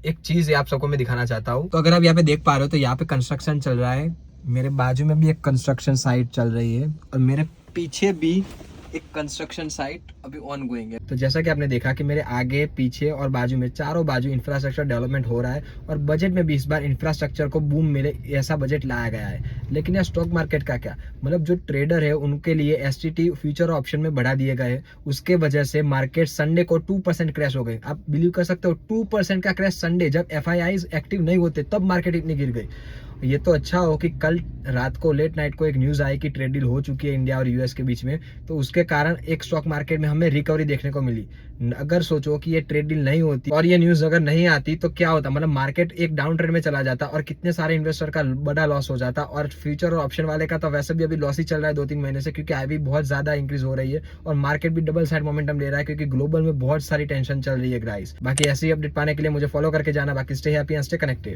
एक चीज आप सबको मैं दिखाना चाहता हूँ। तो अगर आप यहाँ पे देख पा रहे हो तो यहाँ पे कंस्ट्रक्शन चल रहा है, मेरे बाजू में भी एक कंस्ट्रक्शन साइट चल रही है और मेरे पीछे भी एक कंस्ट्रक्शन साइट अभी ऑन गोइंग है। तो जैसा कि आपने देखा कि मेरे आगे पीछे और बाजू में चारों बाजू इंफ्रास्ट्रक्चर डेवलपमेंट हो रहा है और बजट में भी इस बार इंफ्रास्ट्रक्चर को बूम मिले ऐसा बजट लाया गया है। लेकिन यह स्टॉक मार्केट का क्या, मतलब जो ट्रेडर है उनके लिए एसटीटी फ्यूचर ऑप्शन में बढ़ा दिए गए, उसके वजह से मार्केट संडे को 2% क्रैश हो गई। आप बिलीव कर सकते हो 2% का क्रैश संडे, जब एफआईआई एक्टिव नहीं होते तब मार्केट इतनी गिर गई। ये तो अच्छा हो कि कल रात को लेट नाइट को एक न्यूज आई कि ट्रेड डील हो चुकी है इंडिया और यूएस के बीच में, तो उसके कारण एक स्टॉक मार्केट में हमें रिकवरी देखने को मिली। अगर सोचो कि ये ट्रेड डील नहीं होती और ये न्यूज अगर नहीं आती तो क्या होता, मतलब मार्केट एक डाउन ट्रेंड में चला जाता और कितने सारे इन्वेस्टर का बड़ा लॉस हो जाता। और फ्यूचर और ऑप्शन वाले का तो वैसे भी अभी लॉस ही चल रहा है 2-3 महीने से, क्योंकि आई भी बहुत ज्यादा इंक्रीज हो रही है और मार्केट भी डबल साइड मोमेंटम ले रहा है, क्योंकि ग्लोबल में बहुत सारी टेंशन चल रही है गाइस। बाकी ऐसी अपडेट पाने के लिए मुझे फॉलो करके जाना। बाकी stay happy and stay connected.